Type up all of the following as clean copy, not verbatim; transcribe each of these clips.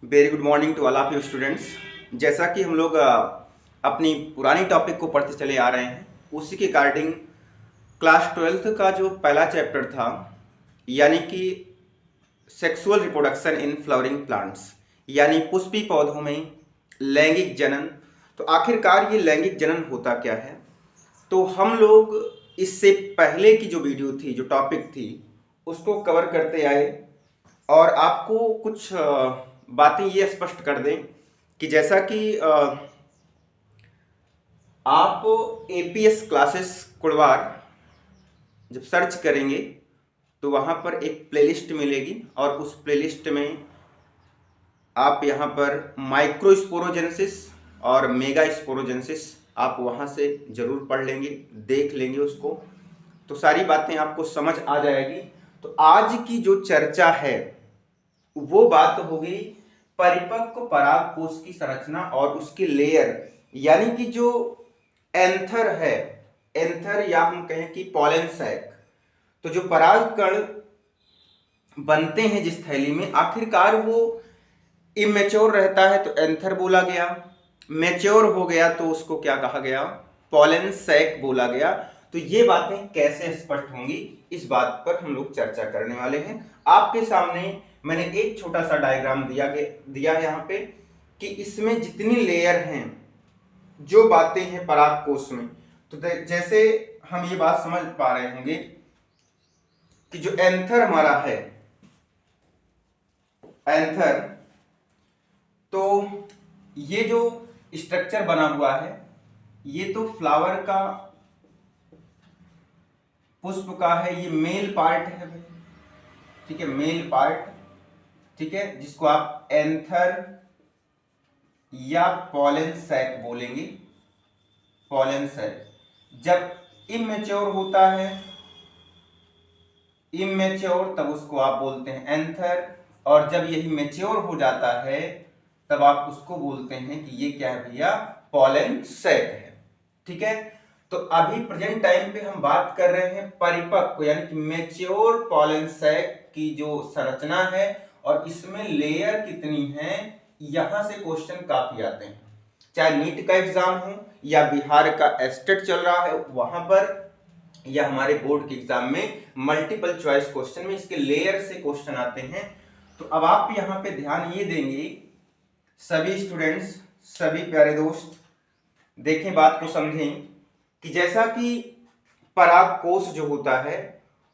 Very good morning to all of you students. जैसा कि हम लोग अपनी पुरानी टॉपिक को पढ़ते चले आ रहे हैं, उसी के रिगार्डिंग क्लास 12th का जो पहला चैप्टर था, यानी कि sexual reproduction in flowering plants, यानी पुष्पी पौधों में लैंगिक जनन। तो आखिरकार ये लैंगिक जनन होता क्या है? तो हम लोग इससे पहले की जो वीडियो थी, जो टॉपिक थी, उसको कवर करते आए और आपको कुछ बातें ये स्पष्ट कर दें कि जैसा कि आप एपीएस क्लासेस कुड़वार जब सर्च करेंगे तो वहाँ पर एक प्लेलिस्ट मिलेगी और उस प्लेलिस्ट में आप यहाँ पर माइक्रोस्पोरोजेनेसिस और मेगा स्पोरोजेनेसिस आप वहाँ से ज़रूर पढ़ लेंगे, देख लेंगे उसको, तो सारी बातें आपको समझ आ जाएगी। तो आज की जो चर्चा है वो बात होगी परिपक्व परागकोश की संरचना और उसके लेयर, यानी कि जो एंथर है, एंथर या हम कहें कि पॉलन सैक, तो जो परागकण बनते हैं जिस थैली में, आखिरकार वो इमेच्योर रहता है तो एंथर बोला गया, मैच्योर हो गया तो उसको क्या कहा गया? पॉलन सैक बोला गया। तो ये बातें कैसे स्पष्ट होंगी, इस बात पर हम लोग चर्चा करने वाले हैं। आपके सामने मैंने एक छोटा सा डायग्राम दिया है यहाँ पे कि इसमें जितनी लेयर हैं, जो बातें हैं परागकोश में, तो जैसे हम ये बात समझ पा रहे होंगे कि जो एंथर हमारा है, एंथर, तो ये जो स्ट्रक्चर बना हुआ है ये तो फ्लावर का, पुष्प का है, ये मेल पार्ट है भाई, ठीक है, मेल पार्ट, ठीक है, जिसको आप एंथर या पॉलन सैक बोलेंगे। पॉलन सैक जब इमेच्योर होता है, इमेच्योर, तब उसको आप बोलते हैं एंथर, और जब यही मैच्योर हो जाता है तब आप उसको बोलते हैं कि ये क्या है भैया? पॉलन सैक है, ठीक है। तो अभी प्रेजेंट टाइम पे हम बात कर रहे हैं परिपक्व यानी कि मैच्योर पॉलन सैक की जो संरचना है और इसमें लेयर कितनी है, यहां से क्वेश्चन काफी आते हैं, चाहे नीट का एग्जाम हो या बिहार का एस्टेट चल रहा है वहां पर, या हमारे बोर्ड के एग्जाम में मल्टीपल चॉइस क्वेश्चन में इसके लेयर से क्वेश्चन आते हैं। तो अब आप यहाँ पे ध्यान ये देंगे, सभी स्टूडेंट्स, सभी प्यारे दोस्त देखें, बात को समझें कि जैसा कि परागकोश जो होता है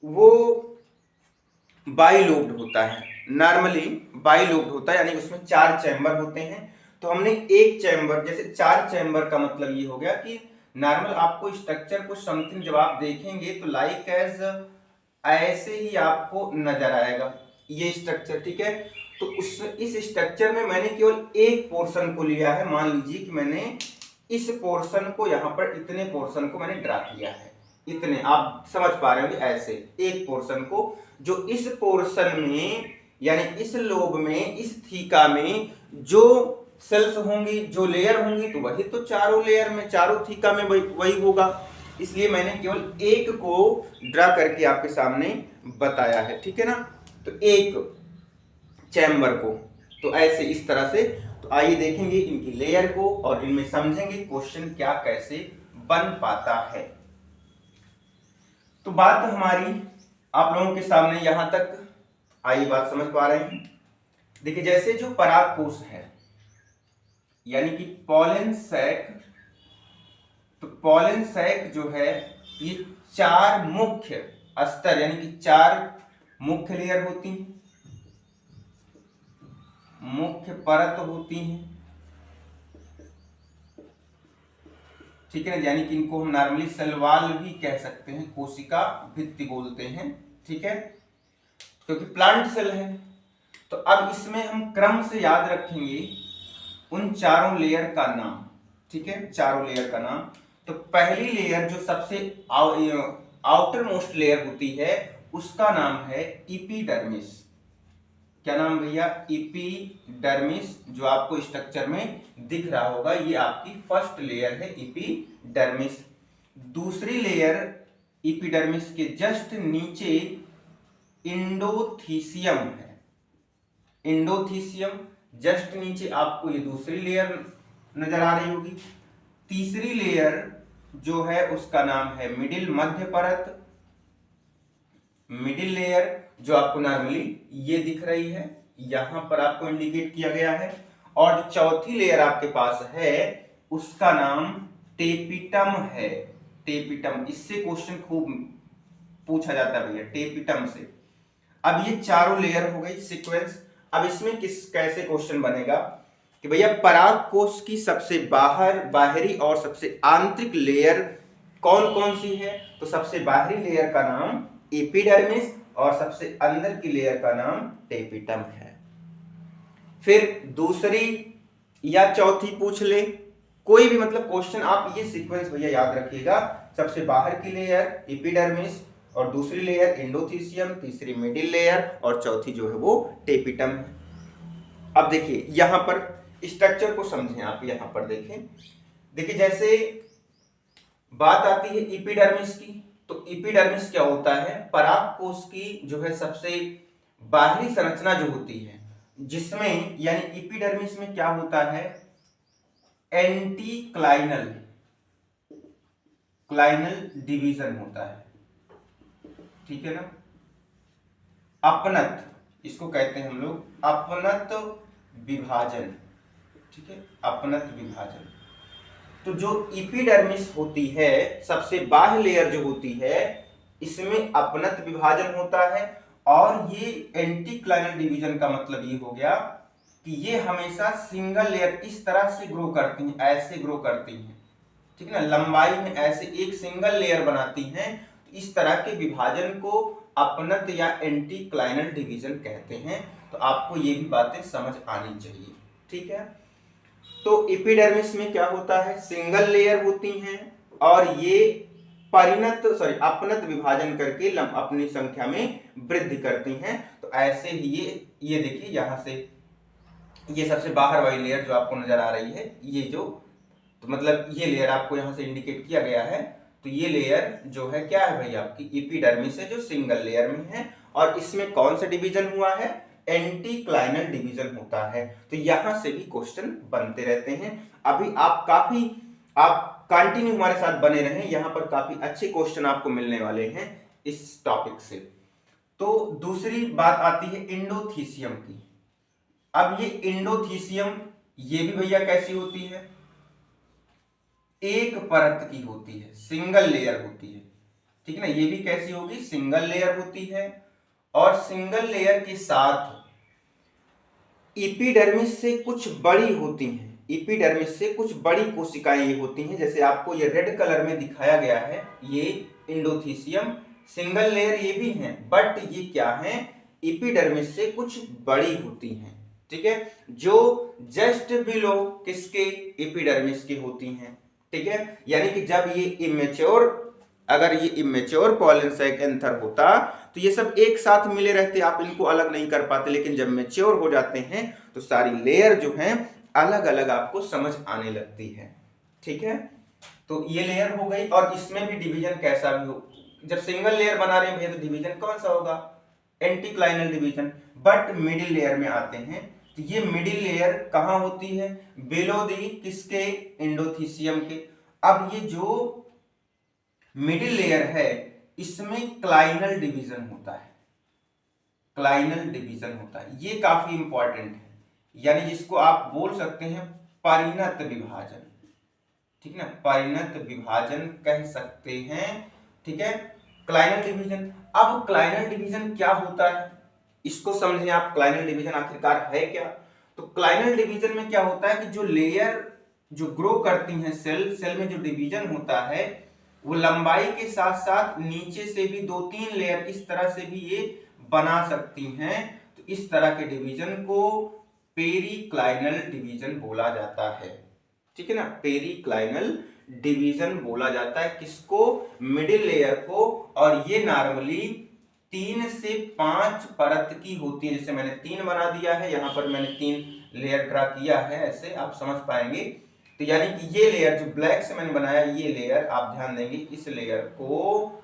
वो बाइलोब्ड होता है, नॉर्मली बाइलोब्ड होता है, यानी उसमें 4 चैम्बर होते हैं। तो हमने एक चैम्बर, जैसे 4 चैम्बर का मतलब ये हो गया कि नॉर्मल आपको स्ट्रक्चर कुछ समथिंग जब आप देखेंगे तो लाइक एज ऐसे ही आपको नजर आएगा ये स्ट्रक्चर, ठीक है। तो इस स्ट्रक्चर में मैंने केवल एक पोर्शन को लिया है, मान लीजिए कि मैंने इस पोर्शन को, यहाँ पर इतने पोर्शन को मैंने ड्रा किया है, इतने आप समझ पा रहे होंगे, ऐसे एक पोर्शन को, जो इस पोर्शन में यानी इस लोब में, इस थीका में जो सेल्स होंगी, जो लेयर होंगी, तो वही तो चारों लेयर में, चारों थीका में वही होगा, इसलिए मैंने केवल एक को ड्रा करके आपके सामने बताया है, ठीक है ना। तो एक चैम्बर को, तो ऐसे इस तरह से, तो आइए देखेंगे इनकी लेयर को और इनमें समझेंगे क्वेश्चन क्या कैसे बन पाता है। तो बात हमारी आप लोगों के सामने यहां तक आई, बात समझ पा रहे हैं? देखिए, जैसे जो परागकोश है यानी कि पॉलन सैक, तो पॉलन सैक जो है ये 4 मुख्य स्तर यानी कि 4 मुख्य लेयर होती हैं, मुख्य परत होती हैं, ठीक है ना, यानी कि इनको हम नॉर्मली सेल वॉल भी कह सकते हैं, कोशिका भित्ति बोलते हैं, ठीक है, क्योंकि प्लांट सेल है। तो अब इसमें हम क्रम से याद रखेंगे उन चारों लेयर का नाम, ठीक है, चारों लेयर का नाम। तो पहली लेयर जो सबसे आउटर मोस्ट लेयर होती है उसका नाम है इपीडर्मिस। क्या नाम भैया? इपीडर्मिस, जो आपको स्ट्रक्चर में दिख रहा होगा, ये आपकी फर्स्ट लेयर है इपीडर्मिस। दूसरी लेयर इपीडर्मिस के जस्ट नीचे इंडोथीसियम है, इंडोथीसियम, जस्ट नीचे आपको ये दूसरी लेयर नजर आ रही होगी। तीसरी लेयर जो है उसका नाम है मिडिल, मध्य परत, मिडिल लेयर, जो आपको नॉर्मली ये दिख रही है, यहां पर आपको इंडिकेट किया गया है। और जो चौथी लेयर आपके पास है उसका नाम टेपिटम है। टेपिटम, इससे क्वेश्चन खूब पूछा जाता है भैया, टेपिटम से। अब ये चारों लेयर हो गई सीक्वेंस। अब इसमें कैसे क्वेश्चन बनेगा कि भैया पराग कोश की सबसे बाहरी और सबसे आंतरिक लेयर कौन कौन सी है? तो सबसे बाहरी लेयर का नाम एपिडर्मिस और सबसे अंदर की लेयर का नाम टेपिटम है। फिर दूसरी या चौथी पूछ ले, कोई भी मतलब क्वेश्चन, आप ये सीक्वेंस भैया याद रखिएगा। सबसे बाहर की लेयर एपिडर्मिस और दूसरी लेयर एंडोथीसियम, तीसरी मिडिल लेयर और चौथी जो है वो टेपिटम है। अब देखिए यहां पर स्ट्रक्चर को समझें आप। यहां पर देखिए जैसे बात आती है एपिडर्मिस की, तो एपिडर्मिस क्या होता है? पराग कोश की जो है सबसे बाहरी संरचना जो होती है, जिसमें यानी एपिडर्मिस में क्या होता है? एंटीक्लाइनल डिवीजन होता है, ठीक है ना। अपनत, इसको कहते हैं हम लोग अपनत विभाजन, ठीक है, अपनत विभाजन। तो जो एपिडर्मिस होती है, सबसे बाह्य लेयर जो होती है, इसमें अपनत विभाजन होता है। और ये एंटीक्लाइनल डिवीजन का मतलब ये हो गया कि ये हमेशा सिंगल लेयर इस तरह से ग्रो करती हैं, ऐसे ग्रो करती हैं, ठीक है ना, लंबाई में ऐसे एक सिंगल लेयर बनाती हैं। तो इस तरह के विभाजन को अपनत या एंटीक्लाइनल डिवीजन कहते हैं। तो आपको ये भी बातें समझ आनी चाहिए, ठीक है। तो एपिडर्मिस में क्या होता है? सिंगल लेयर होती हैं और ये अपनत विभाजन करके अपनी संख्या में वृद्धि करती हैं। तो ऐसे ही ये देखिए यहां से ये सबसे बाहर वाली लेयर जो आपको नजर आ रही है, ये जो, तो मतलब ये लेयर आपको यहां से इंडिकेट किया गया है। तो ये लेयर जो है क्या है भाई? आपकी एपिडर्मिस है, जो सिंगल लेयर में है। और इसमें कौन सा डिवीजन हुआ है? एंटीक्लाइनल डिवीजन होता है। तो यहां से भी क्वेश्चन बनते रहते हैं। अभी आप कंटिन्यू हमारे साथ बने रहें, यहां पर काफी अच्छे क्वेश्चन आपको मिलने वाले हैं इस टॉपिक से। तो दूसरी बात आती है इंडोथीसियम की। अब ये इंडोथीसियम, ये भी भैया कैसी होती है? एक परत की होती है, सिंगल लेयर होती है, ठीक है ना। ये भी कैसी होगी? सिंगल लेयर होती है। और सिंगल लेयर के साथ एपिडर्मिस से कुछ बड़ी होती हैं, एपिडर्मिस से कुछ बड़ी कोशिकाएं ये होती हैं। जैसे आपको ये रेड कलर में दिखाया गया है, ये इंडोथीसियम सिंगल लेयर ये भी हैं, बट ये क्या है? एपिडर्मिस से कुछ बड़ी होती हैं, ठीक है, जो जस्ट बिलो किसके? एपिडर्मिस की होती हैं, ठीक है। यानी कि जब ये इमेच्योर, अगर ये इमेच्योर पॉलन सैक एंथर होता तो ये सब एक साथ मिले रहते, आप इनको अलग नहीं कर पाते। लेकिन जब मैच्योर हो जाते हैं तो सारी लेयर जो हैं अलग अलग आपको समझ आने लगती है, ठीक है। तो ये लेयर हो गई। और इसमें भी डिवीजन कैसा भी हो, जब सिंगल लेयर बना रहे हैं तो डिवीजन कौन सा होगा? एंटीक्लाइनल डिवीजन। बट मिडिल लेयर में आते हैं तो ये मिडिल लेयर कहां होती है? बिलो दी किसके? एंडोथीसियम के। अब ये जो मिडिल लेयर है इसमें क्लाइनल डिवीजन होता है, क्लाइनल डिवीजन होता है, ये काफी इंपॉर्टेंट है। यानी जिसको आप बोल सकते हैं परिणत विभाजन, ठीक है ना, परिणत विभाजन कह सकते हैं, ठीक है, क्लाइनल डिवीजन। अब क्लाइनल डिवीजन क्या होता है इसको समझें आप। क्लाइनल डिवीजन आखिरकार है क्या? तो क्लाइनल डिवीजन में क्या होता है कि जो लेयर जो ग्रो करती हैं, सेल में जो डिवीजन होता है वो लंबाई के साथ साथ नीचे से भी 2-3 लेयर इस तरह से भी ये बना सकती हैं। तो इस तरह के डिवीजन को पेरिक्लाइनल डिवीजन बोला जाता है, ठीक है ना, पेरिक्लाइनल डिवीजन बोला जाता है। किसको? मिडिल लेयर को। और ये नॉर्मली 3 से 5 परत की होती है। जैसे मैंने 3 बना दिया है, यहां पर मैंने 3 लेयर ड्रा किया है, ऐसे आप समझ पाएंगे। तो यानी कि ये लेयर जो ब्लैक से मैंने बनाया, ये लेयर आप ध्यान देंगे, इस लेयर को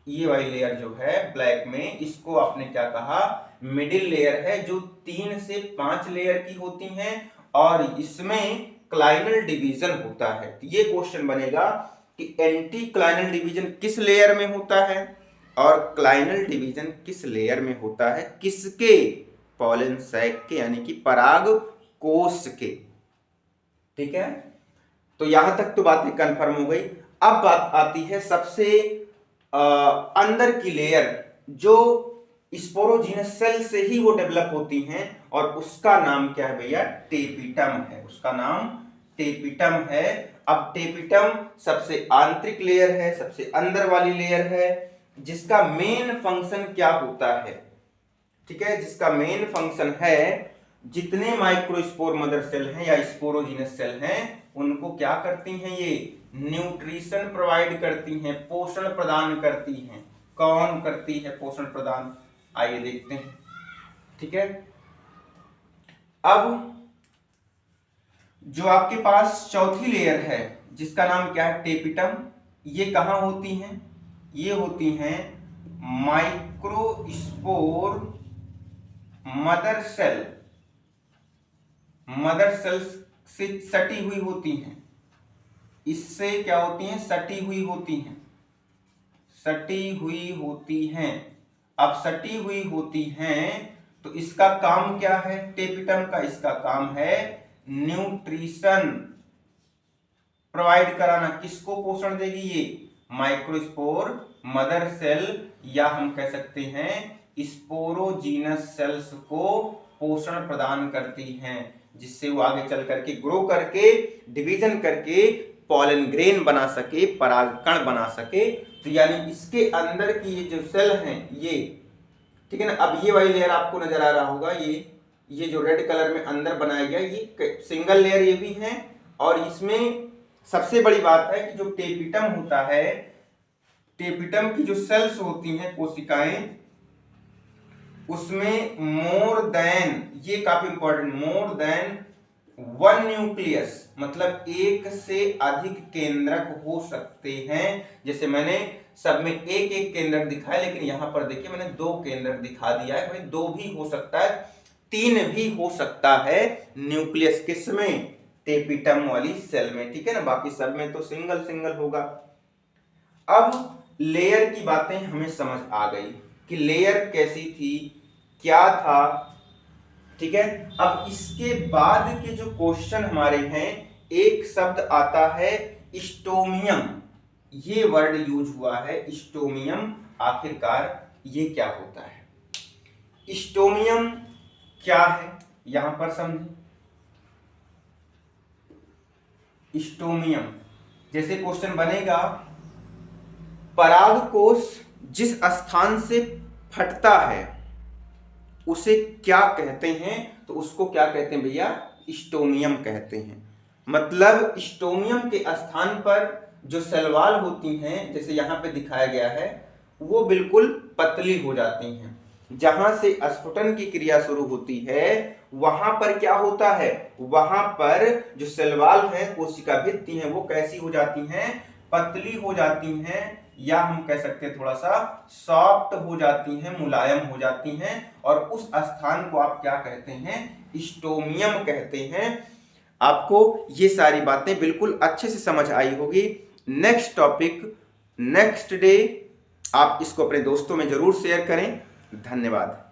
ये वाली लेयर जो है ब्लैक में, इसको आपने क्या कहा, मिडिल लेयर है, जो 3 से 5 लेयर की होती हैं और इसमें क्लाइनल डिवीजन होता है। तो ये क्वेश्चन बनेगा कि एंटी क्लाइनल डिवीजन किस लेयर में होता है और क्लाइनल डिवीजन किस लेयर में होता है, किसके, पॉलन सैक के, यानी कि पराग कोश के। ठीक है, तो यहां तक तो बातें कंफर्म हो गई। अब बात आती है सबसे अंदर की लेयर, जो स्पोरोजीनस सेल से ही वो डेवलप होती हैं और उसका नाम क्या है भैया, टेपिटम है। उसका नाम टेपिटम है। अब टेपिटम सबसे आंतरिक लेयर है, सबसे अंदर वाली लेयर है, जिसका मेन फंक्शन क्या होता है, ठीक है, जिसका मेन फंक्शन है जितने माइक्रोस्पोर मदर सेल हैं या स्पोरोजीनस सेल हैं उनको क्या करती हैं, ये न्यूट्रिशन प्रोवाइड करती हैं, पोषण प्रदान करती हैं। कौन करती है पोषण प्रदान, आइए देखते हैं। ठीक है, अब जो आपके पास चौथी लेयर है जिसका नाम क्या है, टेपिटम, ये कहां होती हैं, ये होती हैं microspore mother cell, mother cells से सटी हुई होती हैं। इससे क्या होती हैं, सटी हुई होती हैं, सटी हुई होती हैं। अब सटी हुई होती हैं तो इसका काम क्या है टेपिटम का, इसका काम है न्यूट्रिशन प्रोवाइड कराना। किसको पोषण देगी, ये माइक्रोस्पोर मदर सेल, या हम कह सकते हैं स्पोरोजीनस सेल्स को पोषण प्रदान करती हैं, जिससे वो आगे चल करके ग्रो करके डिवीजन करके पॉलन ग्रेन बना सके, परागकण बना सके। तो यानी इसके अंदर की ये जो सेल हैं ये, ठीक है ना। अब ये वाली लेयर आपको नजर आ रहा होगा, ये जो रेड कलर में अंदर बनाया गया, ये सिंगल लेयर ये भी है। और इसमें सबसे बड़ी बात है कि जो टेपिटम होता है, टेपिटम की जो सेल्स होती हैं, कोशिकाएं, उसमें मोर देन, ये काफी इंपॉर्टेंट, मोर देन 1 न्यूक्लियस, मतलब एक से अधिक केंद्रक हो सकते हैं। जैसे मैंने सब में एक एक केंद्रक दिखाया, लेकिन यहां पर देखिए मैंने 2 केंद्रक दिखा दिया है। भाई 2 भी हो सकता है, 3 भी हो सकता है न्यूक्लियस, किसमें, टेपिटम वाली सेल में, ठीक है ना। बाकी सब में तो सिंगल सिंगल होगा। अब लेयर की बातें हमें समझ आ गई कि लेयर कैसी थी, क्या था, ठीक है। अब इसके बाद के जो क्वेश्चन हमारे हैं, एक शब्द आता है स्टोमियम, ये वर्ड यूज हुआ है स्टोमियम। आखिरकार ये क्या होता है, स्टोमियम क्या है, यहां पर समझें। स्टोमियम, जैसे क्वेश्चन बनेगा, परागकोश जिस स्थान से फटता है उसे क्या कहते हैं, तो उसको क्या कहते हैं भैया, स्टोमियम कहते हैं। मतलब स्टोमियम के स्थान पर जो सेलवाल होती हैं, जैसे यहां पे दिखाया गया है, वो बिल्कुल पतली हो जाती हैं। जहां से स्फुटन की क्रिया शुरू होती है वहां पर क्या होता है, वहां पर जो सेलवाल है, कोशिका भित्ति है, वो कैसी हो जाती हैं, पतली हो जाती हैं, या हम कह सकते हैं थोड़ा सा सॉफ्ट हो जाती हैं, मुलायम हो जाती हैं। और उस स्थान को आप क्या कहते हैं, स्टोमियम कहते हैं। आपको ये सारी बातें बिल्कुल अच्छे से समझ आई होगी। नेक्स्ट टॉपिक नेक्स्ट डे, आप इसको अपने दोस्तों में जरूर शेयर करें। धन्यवाद।